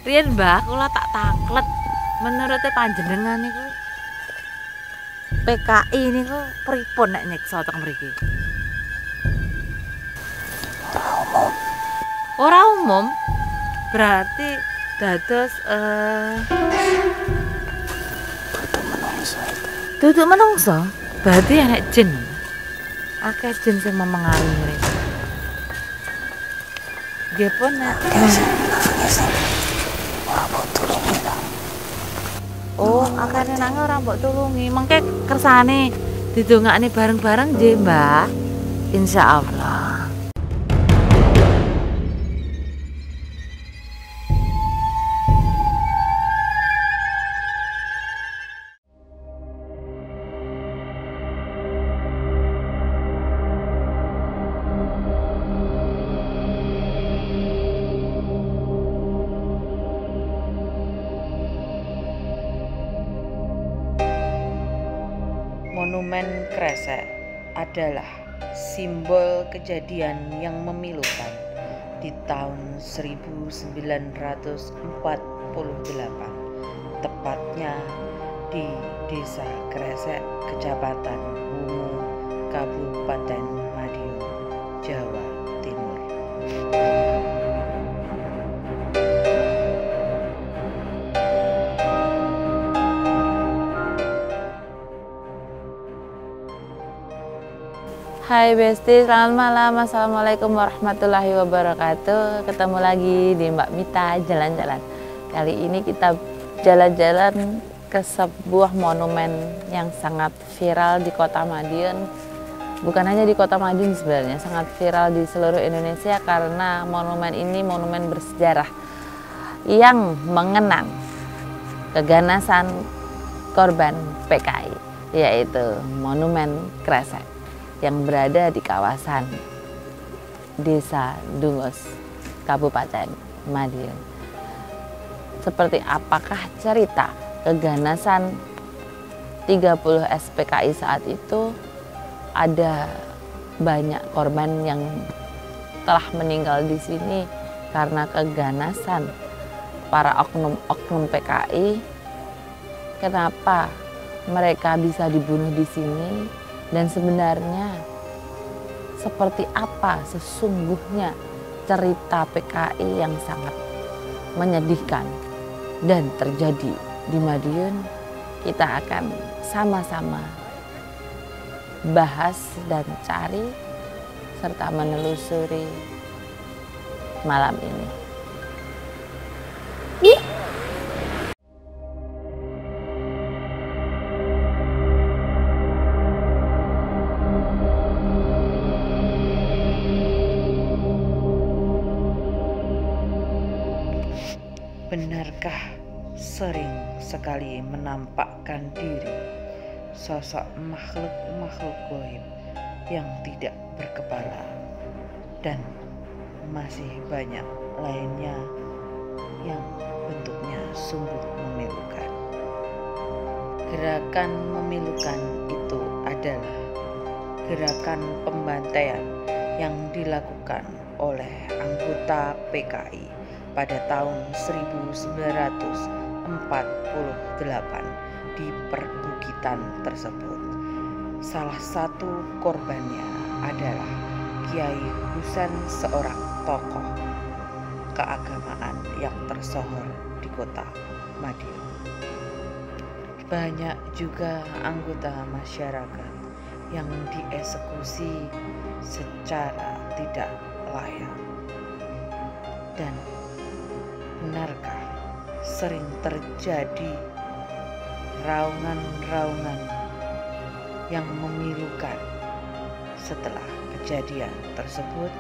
Riyen Mbah kula tak taklet. Menurute panjenengan niku PKI niku pripun nek nyiksa teng mriki? Ora umum. Berarti dados duduk menungso. Berarti enek jin. Akeh jin sing memengaruhi mereka. Nggih pun nek oh, akane nang ora mbok tulungi. Mengke kersane didongakne bareng-bareng nggih, Mbah. Insyaallah. Monumen Kresek adalah simbol kejadian yang memilukan di tahun 1948, tepatnya di Desa Kresek, Kecamatan Wungu, Kabupaten Madiun, Jawa Timur. Hai Besti, selamat malam. Assalamualaikum warahmatullahi wabarakatuh. Ketemu lagi di Mbak Mita Jalan-Jalan. Kali ini kita jalan-jalan ke sebuah monumen yang sangat viral di Kota Madiun. Bukan hanya di Kota Madiun sebenarnya, sangat viral di seluruh Indonesia karena monumen ini monumen bersejarah yang mengenang keganasan korban PKI, yaitu Monumen Kresek yang berada di kawasan Desa Dungos, Kabupaten Madiun. Seperti apakah cerita keganasan 30 SPKI saat itu? Ada banyak korban yang telah meninggal di sini karena keganasan para oknum-oknum PKI. Kenapa mereka bisa dibunuh di sini? Dan sebenarnya seperti apa sesungguhnya cerita PKI yang sangat menyedihkan dan terjadi di Madiun? Kita akan sama-sama bahas dan cari serta menelusuri malam ini. Benarkah sering sekali menampakkan diri sosok makhluk-makhluk gaib yang tidak berkepala, dan masih banyak lainnya yang bentuknya sungguh memilukan? Gerakan memilukan itu adalah gerakan pembantaian yang dilakukan oleh anggota PKI pada tahun 1948 di perbukitan tersebut. Salah satu korbannya adalah Kiai Husain, seorang tokoh keagamaan yang tersohor di kota Madiun. Banyak juga anggota masyarakat yang dieksekusi secara tidak layak. Dan benarkah sering terjadi raungan-raungan yang memilukan setelah kejadian tersebut?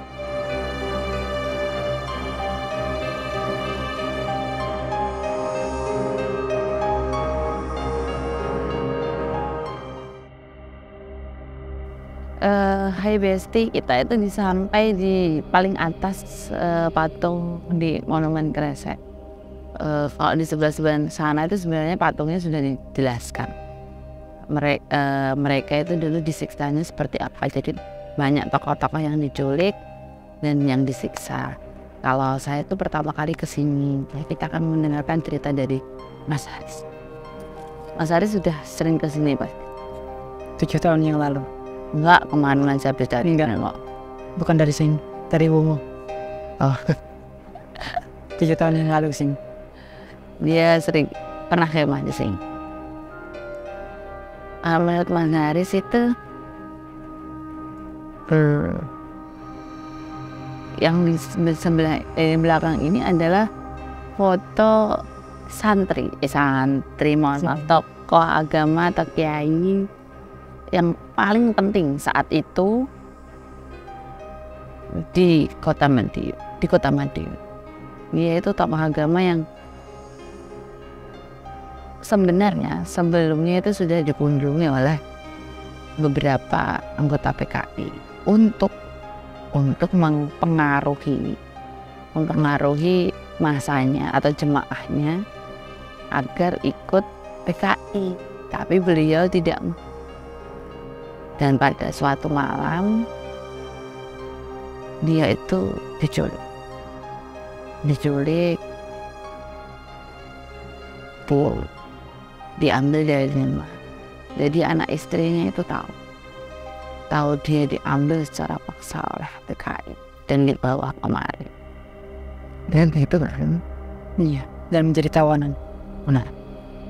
Hai Besti, kita itu sampai di paling atas patung di Monumen Kresek. Kalau di sebelah sana itu sebenarnya patungnya sudah dijelaskan. Mereka itu dulu disiksanya seperti apa. Jadi banyak tokoh-tokoh yang diculik dan yang disiksa. Kalau saya itu pertama kali ke sini, kita akan mendengarkan cerita dari Mas Haris. Mas Haris sudah sering ke sini, Pak? 7 tahun yang lalu. Enggak, kemarin aja beda. Enggak. Bukan dari sini, dari Womo. Oh, 7 tahun yang lalu sini. dia sering pernah kemah di sini. Menurut Mas Haris itu yang di sebelah belakang ini adalah foto santri, mohon maaf, tokoh agama atau kiai yang paling penting saat itu di kota Madiun. Dia itu tokoh agama yang sebenarnya sebelumnya itu sudah dikunjungi oleh beberapa anggota PKI untuk mempengaruhi masanya atau jemaahnya agar ikut PKI, tapi beliau tidak. Dan pada suatu malam dia itu diculik, diambil dari rumah. Jadi anak istrinya itu tahu dia diambil secara paksa oleh PKI dan dibawa kemari. Dan itu kan, Iya, dan menjadi tawanan. benar,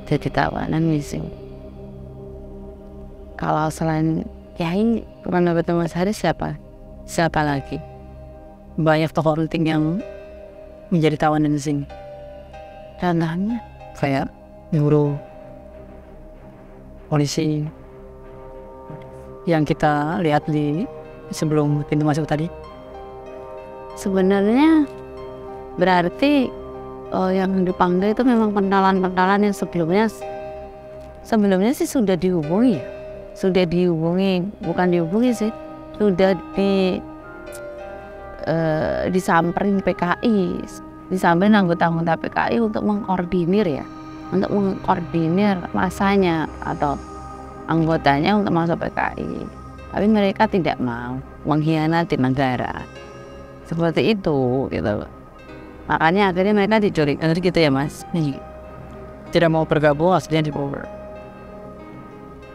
jadi tawanan di sini. Kalau selain Kiai, menurut Mas Haris siapa lagi? Banyak tokoh penting yang menjadi tawanan di sini. Contohnya Kayak guru, polisi yang kita lihat di sebelum pintu masuk tadi. sebenarnya berarti yang dipanggil itu memang pentolan-pentolan yang sebelumnya sih sudah dihubungi, bukan dihubungi sih, sudah disamperin PKI, disamperin anggota-anggota PKI untuk mengkoordinir masanya atau anggotanya untuk masuk PKI, tapi mereka tidak mau mengkhianati negara seperti itu gitu loh. Makanya akhirnya mereka diculik gitu ya Mas. Tidak mau bergabung, aslinya dibawa.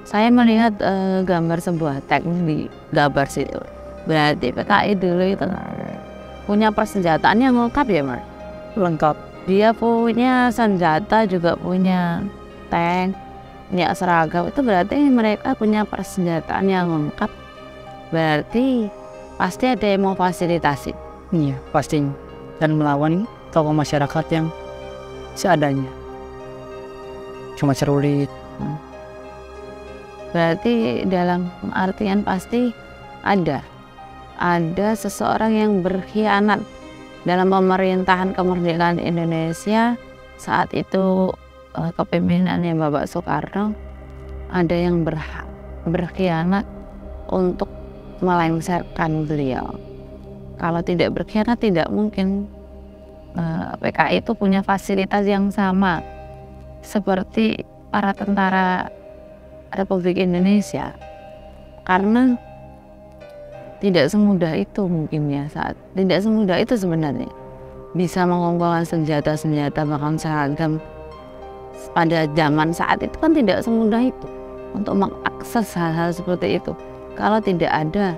Saya melihat gambar sebuah teks di gambar situ. Berarti PKI dulu itu punya persenjataan yang lengkap ya Mas. Lengkap. Dia punya senjata, juga punya tank, punya seragam. Itu berarti mereka punya persenjataan yang lengkap. Berarti pasti ada yang mau fasilitasi. Iya, pastinya. Dan melawan tokoh masyarakat yang seadanya. Cuma cerulit. Berarti dalam artian pasti ada seseorang yang berkhianat dalam pemerintahan kemerdekaan Indonesia saat itu, kepemimpinannya Bapak Soekarno. Ada yang berkhianat untuk melengsarkan beliau. Kalau tidak berkhianat, tidak mungkin PKI itu punya fasilitas yang sama seperti para tentara Republik Indonesia, karena tidak semudah itu mungkin ya, tidak semudah itu sebenarnya bisa mengumpulkan senjata bahkan seragam pada zaman saat itu kan tidak semudah itu untuk mengakses hal-hal seperti itu kalau tidak ada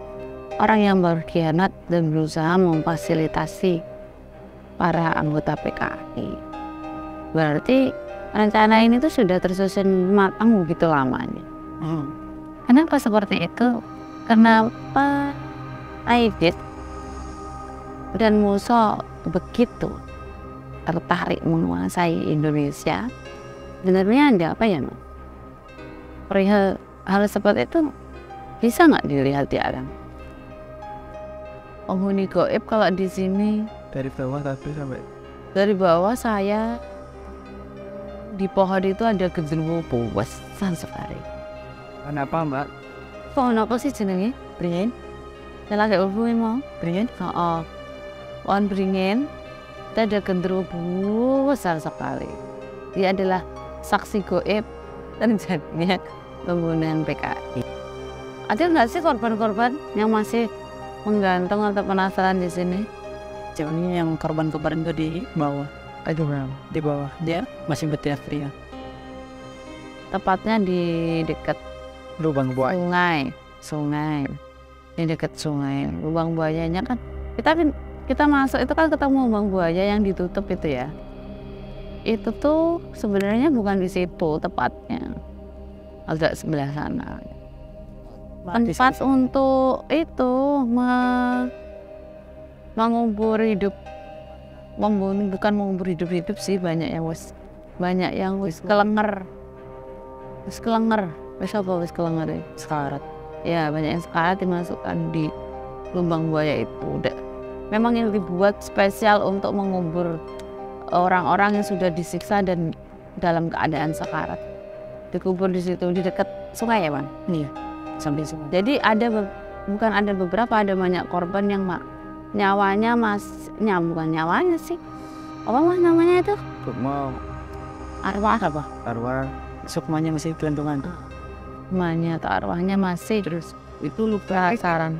orang yang berkhianat dan berusaha memfasilitasi para anggota PKI. Berarti rencana ini tuh sudah tersusun matang begitu lamanya. Kenapa seperti itu? Kenapa Aidit dan Musa begitu tertarik menguasai Indonesia? Sebenarnya ada apa ya, Mas? Perihal hal seperti itu bisa nggak dilihat di alam? Penghuni goib kalau di sini Dari bawah tapi sampai dari bawah, saya di pohon itu ada genderuwo besar sekali. kenapa Mbak? Pohon apa sih jenenge? Beringin. Saya lagi ulfuin mau. Beringin. Pohon beringin itu ada genderuwo besar sekali. Dia adalah saksi goib terjadinya pembunuhan PKI. Ada nggak sih korban-korban yang masih menggantung atau penasaran di sini? Ini yang korban kemarin itu di bawah. Itu bang. Di bawah. Dia masih berteriak-teriak. Tepatnya di dekat Lubang buaya. sungai. Di dekat sungai. Lubang buayanya kan kita masuk itu kan ketemu lubang buaya yang ditutup itu ya. Itu tuh sebenarnya bukan di situ tepatnya. Agak sebelah sana. Tempat untuk itu mengubur hidup, bukan mengubur hidup sih, banyak yang wis kelenger, wis kelenger Sekarat. ya, banyak yang sekarat dimasukkan di lubang buaya itu. Memang yang dibuat spesial untuk mengubur orang-orang yang sudah disiksa dan dalam keadaan sekarat, dikubur di situ di dekat sungai ya Bang. Iya, sampai semua. Jadi bukan ada beberapa, ada banyak korban yang nyawanya bukan nyawanya sih. Apa mah namanya itu? Mau Arwah apa? arwah. Sukmanya masih kelentungan. Namanya atau arwahnya masih. Terus itu lupa saran.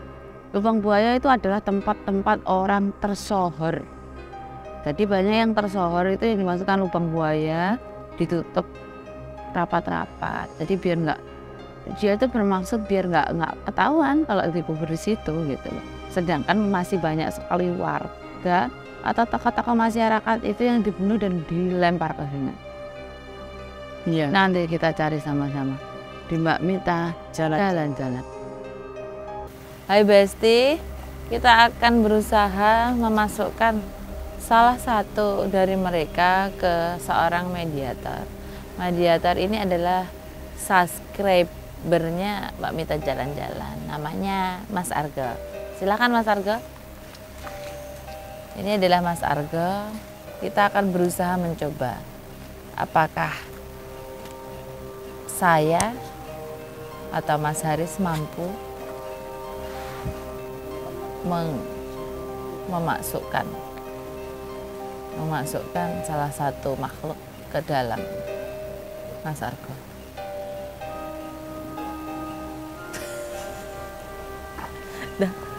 Lubang buaya itu adalah tempat-tempat orang tersohor. Jadi banyak yang tersohor itu yang dimasukkan lubang buaya, ditutup rapat-rapat. Jadi dia itu bermaksud biar nggak ketahuan kalau dikubur di situ gitu loh. Sedangkan masih banyak sekali warga atau tokoh-tokoh masyarakat itu yang dibunuh dan dilempar ke sungai. Iya. Nanti kita cari sama-sama di Mbak Mita jalan-jalan. Hai Besti, kita akan berusaha memasukkan salah satu dari mereka ke seorang mediator. Mediator ini adalah subscribernya Mbak Mita jalan-jalan, namanya Mas Arga. Silakan Mas Arga. Ini adalah Mas Arga. Kita akan berusaha mencoba apakah saya atau Mas Haris mampu memasukkan salah satu makhluk ke dalam Mas Arga. Dah.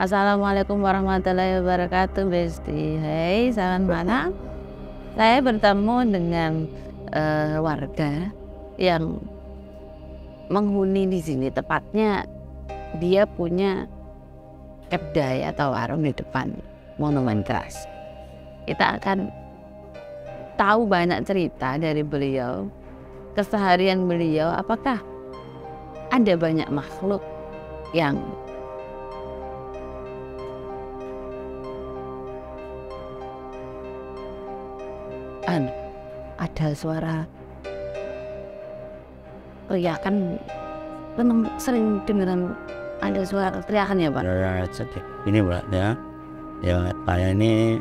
Assalamualaikum warahmatullahi wabarakatuh, Besti. Hai, selamat malam. Saya bertemu dengan warga yang menghuni di sini. Tepatnya dia punya kedai atau warung di depan Monumen Keras. Kita akan tahu banyak cerita dari beliau, keseharian beliau. Apakah ada banyak makhluk yang ada suara teriakan, memang sering dengeran ada suara teriakan ya Pak? Ya, ini Mbak ya, saya ini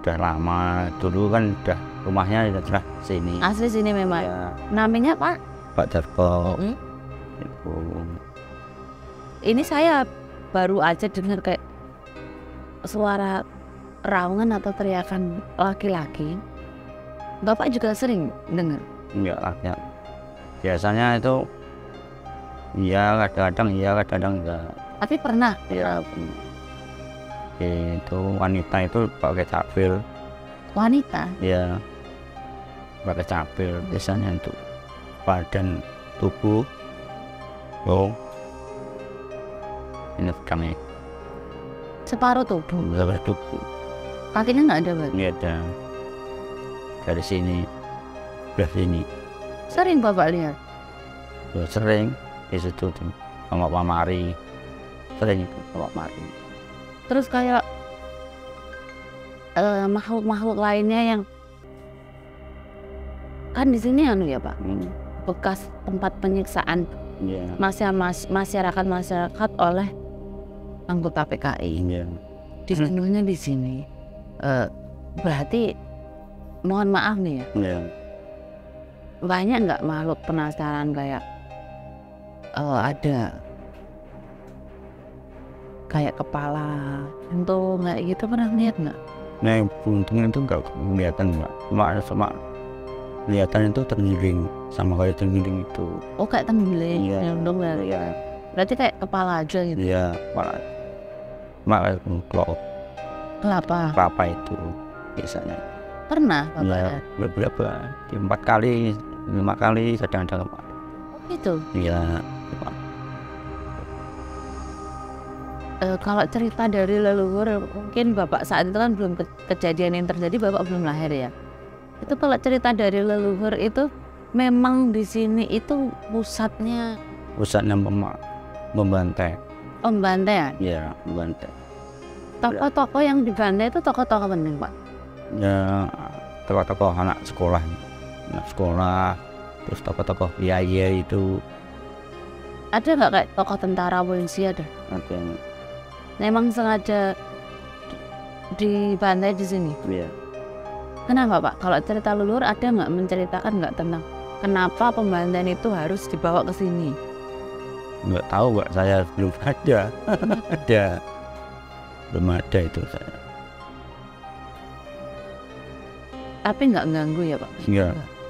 udah lama, dulu kan udah rumahnya udah sini. Asli sini memang. Ya, Namanya Pak? Pak Jarko. Itu. Ini saya baru aja dengar kayak suara raungan atau teriakan laki-laki. Bapak juga sering dengar? Enggak lah ya. Biasanya itu iya, kadang-kadang iya, kadang-kadang enggak. Tapi pernah? Ya, itu wanita itu pakai capil. Wanita? Ya, pakai capil biasanya untuk badan tubuh. Oh, ini kami Separuh tubuh? sebelah tubuh. Kakinya nggak ada Pak? Ini ada dari sini, sebelah sini. Sering Bapak lihat? Ya, sering di situ tuh sama Pak Mari, sering itu Pak Mari. Terus kayak makhluk-makhluk lainnya yang kan di sini anu ya Pak, bekas tempat penyiksaan Ya, masyarakat oleh anggota PKI. ya. Dibunuhnya di sini. Berarti mohon maaf nih ya, Ya. banyak nggak makhluk penasaran kayak ada kayak kepala entung kayak gitu, pernah lihat nggak? Nah, yang beruntungnya itu nggak kelihatan Mbak, cuma kelihatan itu tergiring, sama kayak tergiring itu. Oh kayak tenggiling, Iya. nyelundung dari. Ya, Berarti kayak kepala aja gitu. ya, malah kayak kelapa itu biasanya. Pernah Bapak Ya, lihat? beberapa, 4 kali, 5 kali, kadang-kadang. Itu. Ya, Kalau cerita dari leluhur, mungkin Bapak saat itu kan belum kejadian yang terjadi, Bapak belum lahir ya. Itu kalau cerita dari leluhur itu memang di sini itu pusatnya membantai. pembantaian. Ya, membantai. Tokoh-tokoh yang dibantai itu tokoh-tokoh penting Pak. Ya, tokoh-tokoh anak sekolah, terus tokoh-tokoh biaya itu Ada nggak kayak tokoh tentara, polisi ada? ada yang Memang sengaja dibantai di sini. ya. Kenapa Pak? Kalau cerita leluhur ada nggak menceritakan nggak tentang kenapa pembantaian itu harus dibawa ke sini? Nggak tahu Mbak, saya belum ada. Belum ada itu saya. Tapi nggak ganggu ya Pak?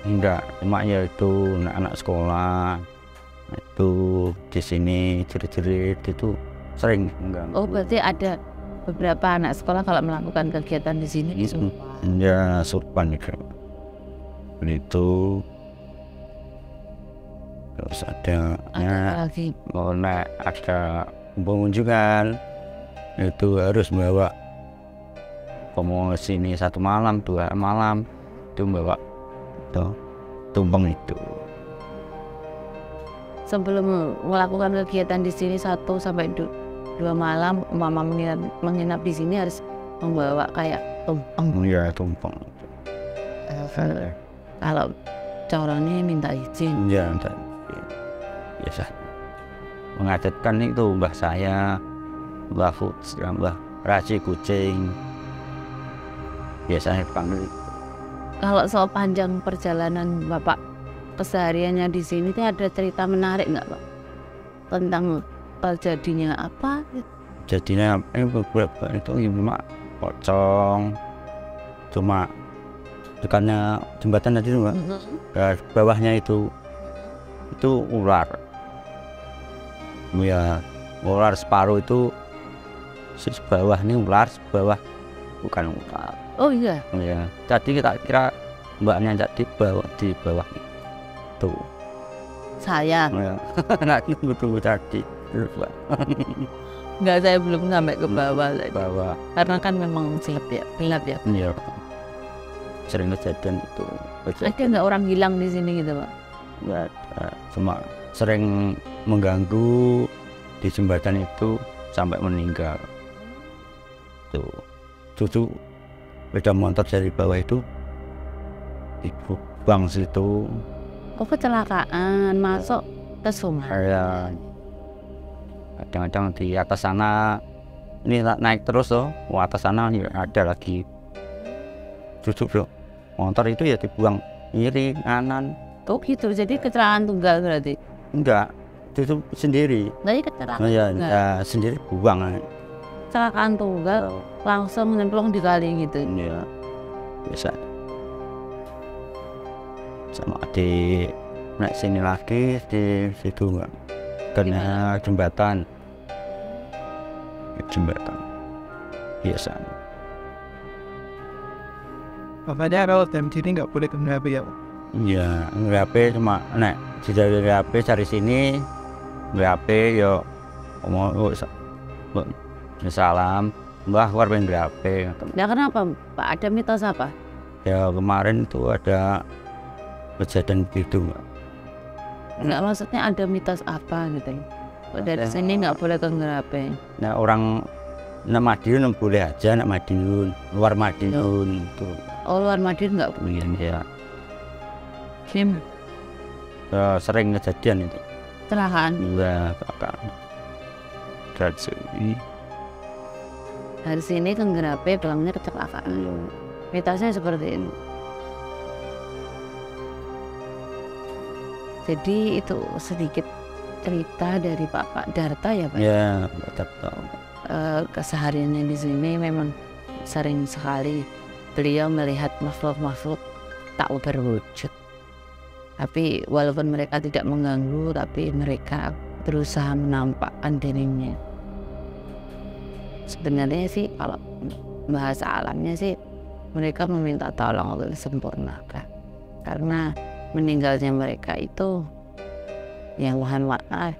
Enggak, cuma ya itu anak-anak sekolah itu di sini jerit-jerit itu sering mengganggu. Oh berarti ada beberapa anak sekolah kalau melakukan kegiatan di sini disuruh. Ya, surpan itu. Itu terus ada lagi. ada pengunjungan itu harus bawa mau sini 1 malam 2 malam itu bawa itu tumpeng itu. Sebelum melakukan kegiatan di sini 1 sampai 2 malam, mama menginap di sini harus membawa kayak tumpeng. Ya, tumpeng. Kalau caranya minta izin. Ya, biasa mengadatkan itu mbah saya, mbah Raci Kucing biasanya panggil. Kalau soal panjang perjalanan Bapak kesehariannya di sini tuh ada cerita menarik nggak Pak? Tentang terjadinya apa? Jadinya beberapa itu cuma pocong, cuma dekannya jembatan tadi Mbak, bawahnya itu ular. Ya, ular separuh itu Sebawah ini ular, sebawah bukan ular. Oh iya, Ya, jadi kita kira mbaknya jadi di bawah itu. saya Ya, nak tunggu tadi terus Mbak. nggak, saya belum sampai ke bawah tadi. Bawah. Karena kan memang gelap ya. Iya. Sering kejadian itu. Ada nggak orang hilang di sini gitu Pak? Nggak ada. Cuma sering mengganggu di jembatan itu sampai meninggal. Tuh, cucu beda motor dari bawah itu dibuang situ. Oh kecelakaan, masuk ke sungai. Ya, kadang-kadang di atas sana ini naik terus loh, atas sana ya ada lagi cucu bro, motor itu ya dibuang kiri kanan. Oh gitu, jadi kecelakaan tunggal berarti? Enggak, cucu sendiri. Tadi kecelakaan Ya, tunggal. ya sendiri buang. Kecelakaan tunggal langsung nyemplung di kali gitu. Ya biasa. Sama adik naik sini lagi di situ enggak kena jembatan biasa. Bapaknya kalau jam sini nggak boleh kena HP ya Pak? Iya, HP cuma nek dari HP cari sini HP yo mau salam mbah keluar main HP. Ya kenapa Pak? Ada mitos apa? Ya kemarin itu ada kejadian begitu Mbak. Enggak, maksudnya ada mitos apa gitu? Kok dari sini nggak boleh ke HP? Nah orang nak Madiun boleh aja, nak Madiun luar Madiun itu. Oh luar Madiun nggak boleh. Ya, Sim, sering kejadian itu. kecelakaan. Iya kakak. Tragedi. Dari sini ke HP bilangnya kecelakaan. Mitosnya seperti ini. Jadi itu sedikit cerita dari Pak Darta ya Pak. Ya betul. Kesehariannya di sini memang sering sekali beliau melihat makhluk-makhluk tak berwujud. Tapi walaupun mereka tidak mengganggu, tapi mereka berusaha menampakkan dirinya. Sebenarnya sih kalau bahasa alamnya sih mereka meminta tolong untuk disempurnakan. Karena meninggalnya mereka itu yang Tuhan maaf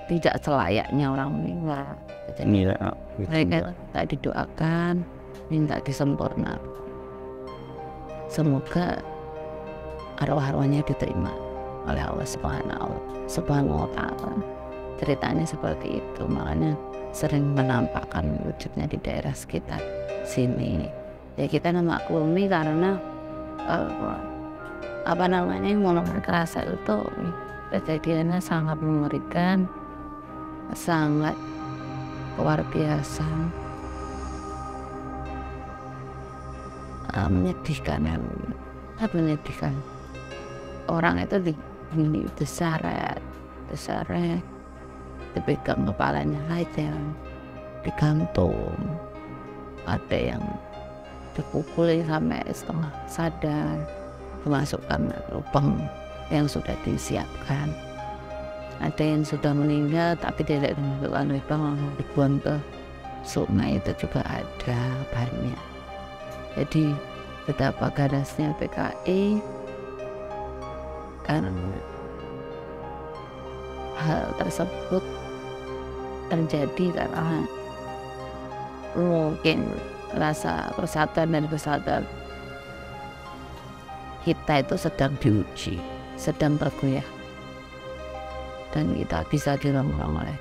tidak selayaknya orang meninggal. Jadi Ini mereka minta didoakan, minta disempurnakan. Semoga arwah-arwahnya diterima oleh Allah Subhanahu wa Ta'ala. Ceritanya seperti itu, makanya sering menampakkan wujudnya di daerah sekitar sini. Ya kita memaklumi karena monumen kerasa itu kejadiannya sangat mengerikan, sangat luar biasa, menyedihkan. Orang itu diseret, dipegang kepalanya aja, digantung, ada yang dipukuli sampai setengah sadar, dimasukkan lubang yang sudah disiapkan. Ada yang sudah meninggal tapi tidak dimasukkan lubang, langsung dibuang ke sungai, itu juga ada banyak. Jadi betapa ganasnya PKI karena hal tersebut terjadi karena mungkin rasa persatuan dan kesatuan kita itu sedang diuji, sedang tergoyah, dan kita bisa diremang oleh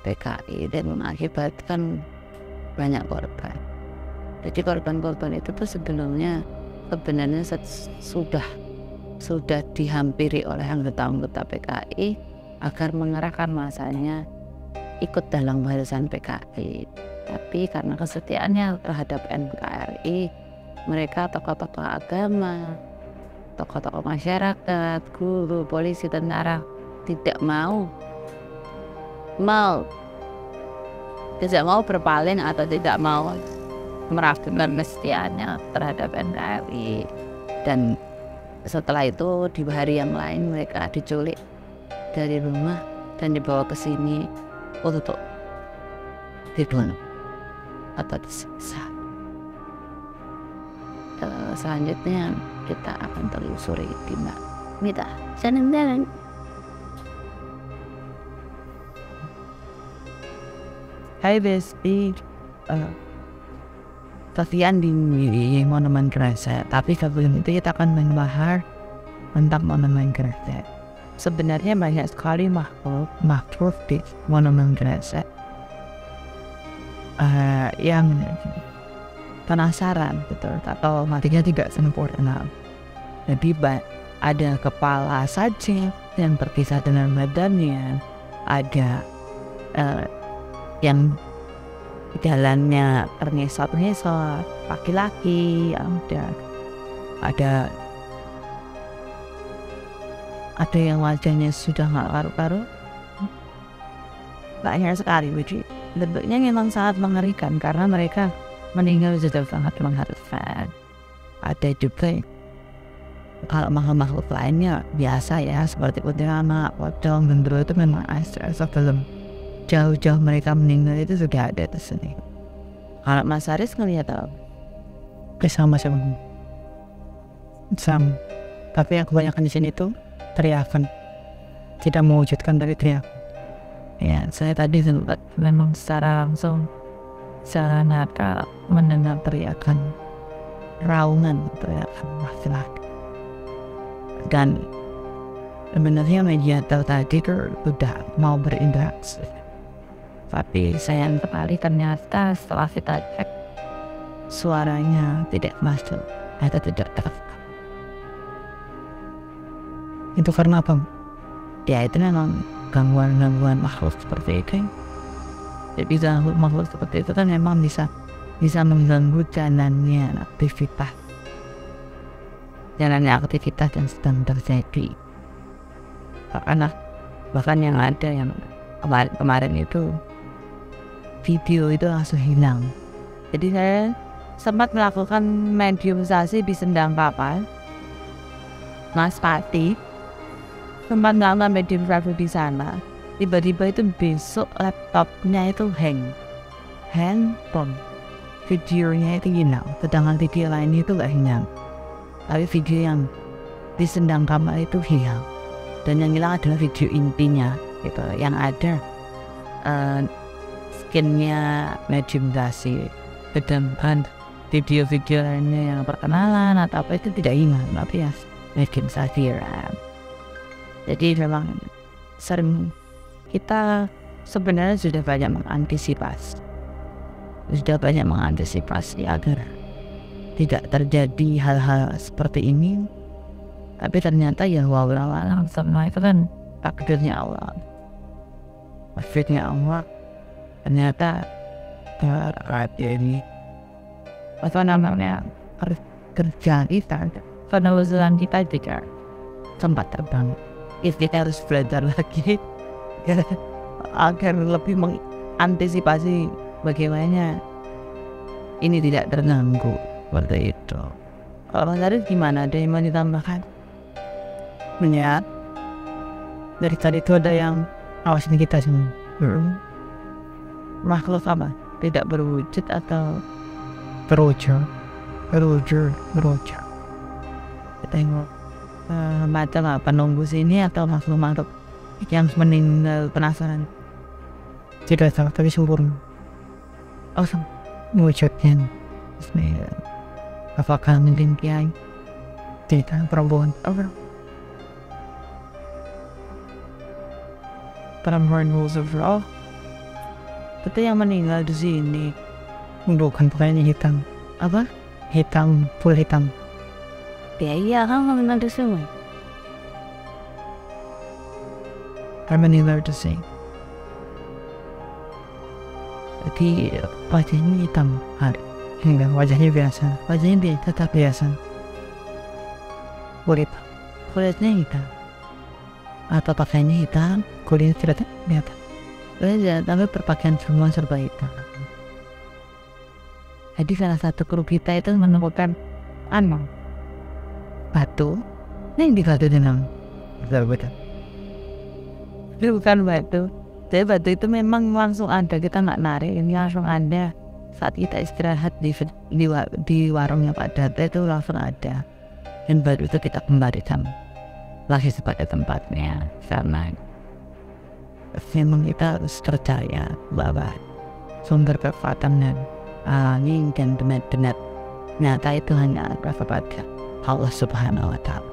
PKI dan mengakibatkan banyak korban. Jadi korban-korban itu tuh sebenarnya sudah dihampiri oleh anggota-anggota PKI agar mengerahkan masanya ikut dalam barisan PKI. Tapi karena kesetiaannya terhadap NKRI, mereka tokoh-tokoh agama, tokoh-tokoh masyarakat, guru, polisi, tentara tidak mau berpaling atau tidak mau meragukan kesetiaannya terhadap NKRI. Dan setelah itu di hari yang lain mereka diculik dari rumah dan dibawa ke sini untuk dibunuh atau disiksa. Selanjutnya kita akan telusuri di Mita. Jalan-jalan. Hai Besti, Tafian di Monumen Kresek, tapi sebelum itu kita akan membahas tentang Monumen Kresek. Sebenarnya banyak sekali makhluk di Monumen Kresek yang penasaran betul atau matinya tidak sempurna. Jadi ada kepala saja yang berpisah dengan badannya, ada yang jalannya ternyesot-nyesot, laki-laki, ada yang wajahnya sudah nggak karu-karu. Banyak sekali, jadi bentuknya memang sangat mengerikan karena mereka meninggal sudah sangat mengharuskan. Ada juga kalau makhluk lainnya biasa ya, seperti kuntilanak, pocong, gendero itu memang sebelum jauh-jauh mereka meninggal itu sudah ada di sini. Kalau Mas Haris ngelihat apa? Sama. Tapi yang kebanyakan di sini itu teriakan, tidak mewujudkan dari teriakan. Ya, saya tadi sempat memang secara langsung secara nakal mendengar teriakan raungan teriakan laki-laki. Dan sebenarnya mediator tadi sudah mau berinteraksi. Tapi sayang sekali ternyata setelah kita cek suaranya tidak masuk atau tidak terekam. Itu karena apa? Ya itu memang gangguan makhluk seperti itu. Jadi makhluk seperti itu kan memang bisa mengganggu jalannya aktivitas yang sedang terjadi. Bahkan yang ada yang kemarin itu video itu langsung hilang. Jadi saya sempat melakukan mediumisasi di sendang kapal. Mas Pati sempat melakukan mediumisasi di sana. Tiba-tiba itu besok laptopnya itu handphone, videonya itu hilang. Sedangkan video lain itu gak hilang, tapi video yang di sendang kapal itu hilang. Dan yang hilang adalah video intinya gitu. Yang ada skinnya mediumisasi, sedangkan video-video lainnya yang perkenalan atau apa itu tidak hilang, tapi ya mediumisasi ya. Jadi memang sering kita sebenarnya sudah banyak mengantisipasi agar tidak terjadi hal-hal seperti ini. Tapi ternyata ya wallahualam semua itu kan takdirnya Allah. Ternyata ini kerja kita, penelusuran kita juga sempat terbang. Kita harus belajar lagi agar lebih mengantisipasi bagaimana ini tidak terganggu seperti itu. Kalau Mas Haris gimana? Ada yang mau ditambahkan? Ya, dari tadi itu ada yang awasin kita semua. Makhluk apa? Tidak berwujud atau Berwujud. kita tengok macam apa nunggu sini atau makhluk yang meninggal penasaran? Tidak tahu, tapi sempurna. Oh, Wujudnya. Bismillah. Apakah mungkin kiai? Tidak, perempuan. Perempuan Roosevelt. Itu yang meninggal di sini. Bukan, pakaiannya hitam. Apa? Hitam, full hitam. Ya iya kan meninggal di sini. Meninggal di sini. Jadi wajahnya hitam. Enggak, wajahnya biasa. Wajahnya tetap Biasa. kulitnya hitam. Atau pakaiannya hitam. Kulitnya tidak kelihatan. Tapi berpakaian semua serba hitam. Jadi salah satu kru kita itu menemukan batu. Ini yang di batu dengan betul. Itu bukan batu, Jadi batu itu memang langsung ada, kita nggak narik, ini langsung ada. Saat kita istirahat di warungnya Pak Dato itu langsung ada. Dan batu itu kita kembalikan lagi pada tempatnya, karena memang kita harus percaya bahwa sumber kekuatan dan angin dan benar-benar nyata itu hanya ada kepada Allah Subhanahu wa Ta'ala.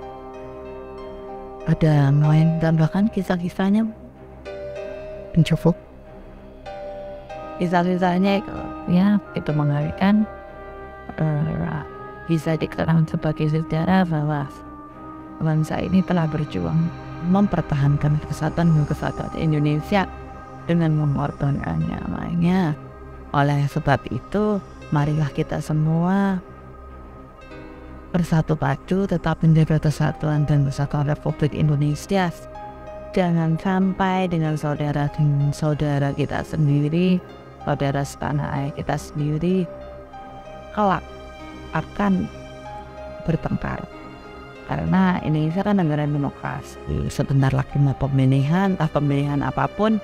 Ada mau yang tambahkan kisah-kisahnya? Pencukup. Kisah-kisahnya ya itu mengatakan bisa dikatakan sebagai sejarah bahwa bangsa ini telah berjuang mempertahankan kesatuan Indonesia dengan mengorbankannya namanya. Oleh sebab itu, marilah kita semua bersatu padu tetap menjaga kesatuan dan kesatuan Republik Indonesia. Jangan sampai dengan saudara kita sendiri, saudara setanah air kita sendiri kelak akan bertengkar. Karena Indonesia kan negara demokrasi, sebentar lagi mau pemilihan, entah pemilihan apapun,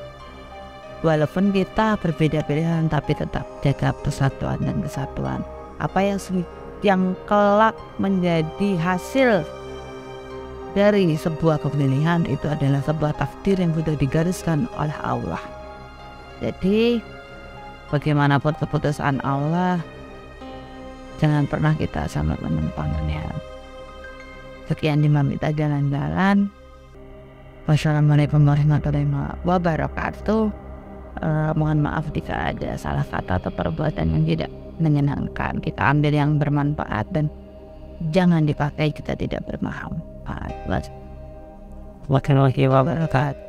walaupun kita berbeda pilihan tapi tetap jaga persatuan dan kesatuan. Apa yang kelak menjadi hasil dari sebuah pemilihan itu adalah sebuah takdir yang sudah digariskan oleh Allah. Jadi bagaimanapun keputusan Allah, jangan pernah kita sampai menentangnya. Sekian Dimamita Jalan-Jalan. Wassalamualaikum warahmatullahi wabarakatuh. Mohon maaf jika ada salah kata atau perbuatan yang tidak menyenangkan. Kita ambil yang bermanfaat dan jangan dipakai kita tidak bermanfaat. Wassalamualaikum warahmatullahi wabarakatuh.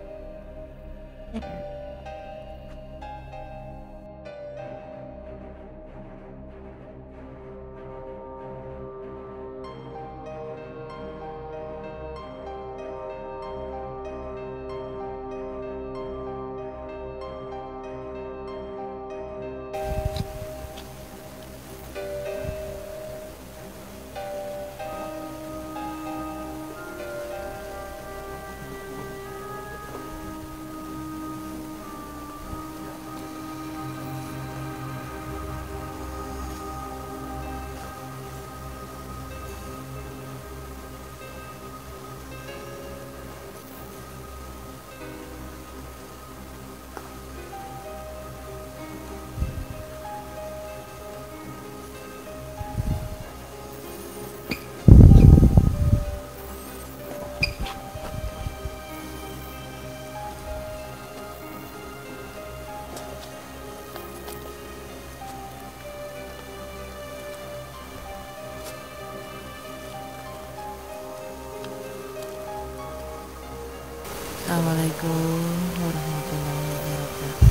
Assalamualaikum warahmatullahi wabarakatuh.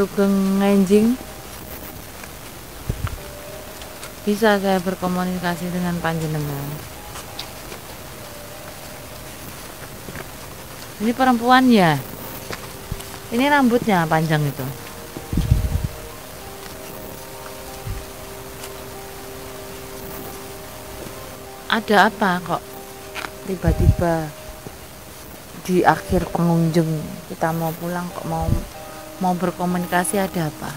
Sugeng Enjing, bisa saya berkomunikasi dengan panjenengan? Ini perempuan ya? Ini rambutnya panjang itu. Ada apa kok tiba-tiba di akhir pengunjung kita mau pulang kok mau berkomunikasi, ada apa?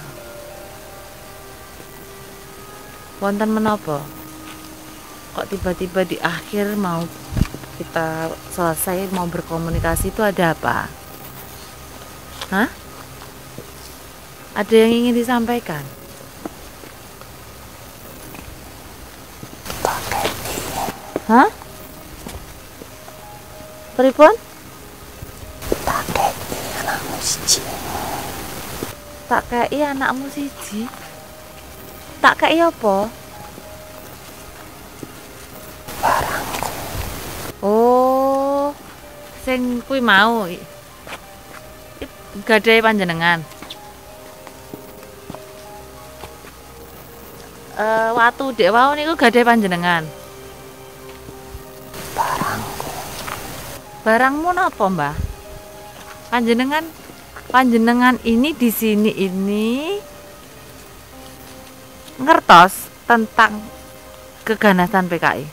Wonten menapa? Kok tiba-tiba di akhir mau kita selesai mau berkomunikasi itu ada apa? Hah? Ada yang ingin disampaikan? Hah? Pripun? Tak kei anakmu siji. Tak kei apa? Barangku. Oh, sing kuwi mau. Gadai panjenengan. watu dek wau niku gadhe panjenengan. Barangmu napa, Mbah? Panjenengan ini di sini ini ngertos tentang keganasan PKI.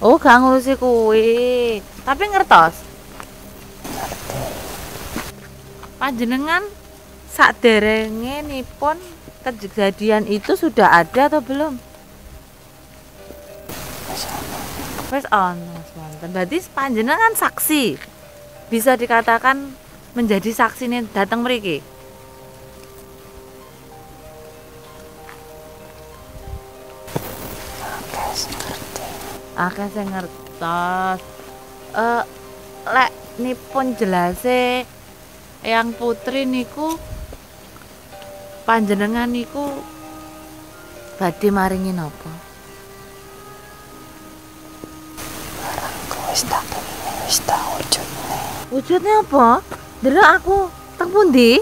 Oh, gak ngurusi kuwi, tapi ngertos. Panjenengan sakderenge nipun kejadian itu sudah ada atau belum? Wes ono, wonten. Berarti panjenengan saksi. Bisa dikatakan menjadi saksi nih datang mriki. Akeh sing ngertos. Lek nipun jelase Eyang Putri niku panjenengan niku badhe maringi napa? Wis tak wujudne. Wujudne apa? Delok aku teng pundi?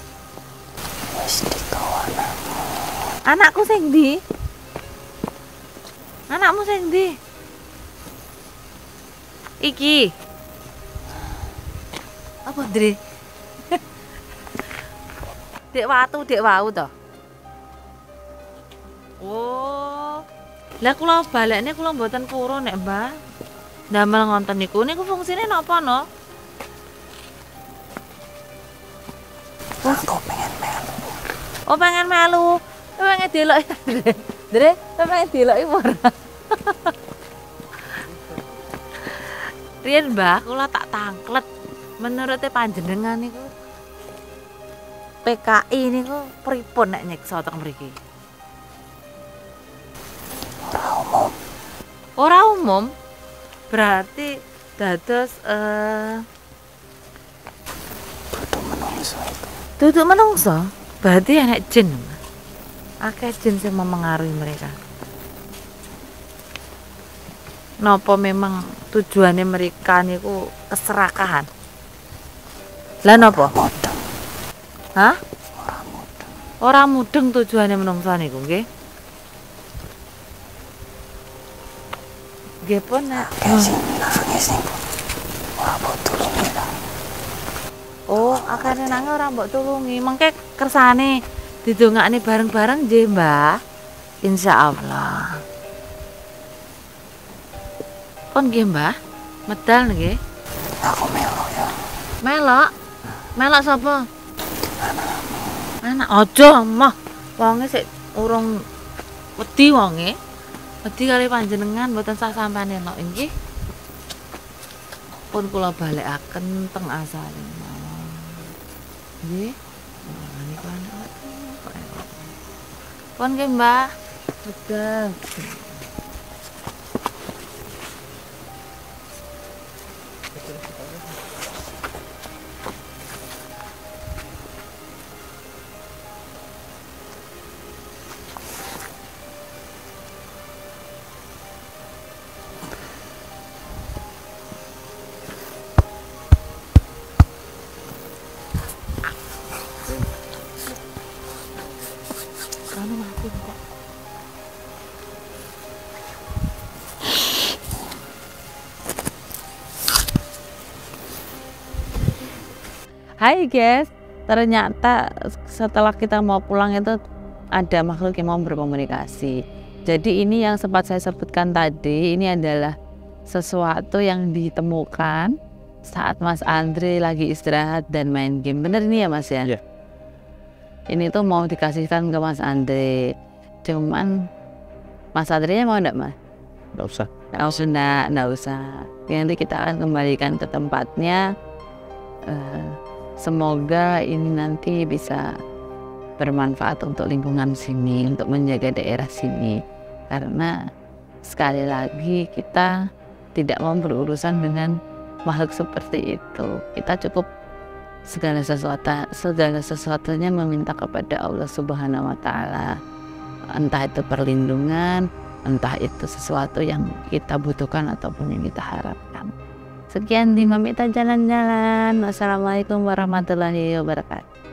Wis dikowo anakmu. Anakku sing ndi? Anakmu sing ndi? Iki. Apa, Dre? Dek wau to. Oh. Lah kula balekne kula mboten purun nek, Mbah. Ndamel ngonten niku fungsine napa no? Aku pengen melu. Oh, pengen melu. Pengen delok. Dre, pengen delok iki ora? Riyen, Mbah, kula tak tangklet. Menurut panjenengan niku PKI niku pripun nek nyiksa teng mriki? Ora umum. Berarti dados duduk menungso. Berarti enek jin. Akeh jin sing memengaruhi mereka. Napa memang tujuannya mereka niku keserakahan? Lah napa? Hah? Ora mudeng tujuannya menungso niku nggih. Nggih pun nek nangis niku. Ora mbok tulungi ta. Oh, akane nangis ora mbok tulungi. Mengke kersane didongakne bareng-bareng nggih, Mbah. Insyaallah. Pun nggih, Mbah. Medal nggih. Aku melok ya. Melok? Melok sapa? Anak aja mah. Wonge sik urung wedi wonge. Wedi kali panjenengan mboten sah sampean enok nggih. Pun kula balekaken teng asale mawon. Nggih. Niku anak. Pun nggih, Mbah. Betul. Hai guys, ternyata setelah kita mau pulang itu ada makhluk yang mau berkomunikasi. Jadi ini yang sempat saya sebutkan tadi, ini adalah sesuatu yang ditemukan saat Mas Andre lagi istirahat dan main game. Bener ini ya Mas ya? Iya. Ini tuh mau dikasihkan ke Mas Andre. Cuman Mas Andre-nya mau enggak Mas? Nggak usah. Nggak usah. Nanti kita akan kembalikan ke tempatnya. Semoga ini nanti bisa bermanfaat untuk lingkungan sini, untuk menjaga daerah sini. Karena sekali lagi kita tidak mau berurusan dengan makhluk seperti itu. Kita cukup segala sesuatunya meminta kepada Allah Subhanahu wa Ta'ala. Entah itu perlindungan, entah itu sesuatu yang kita butuhkan ataupun yang kita harapkan. Sekian di Mamita Jalan-Jalan. Wassalamualaikum warahmatullahi wabarakatuh.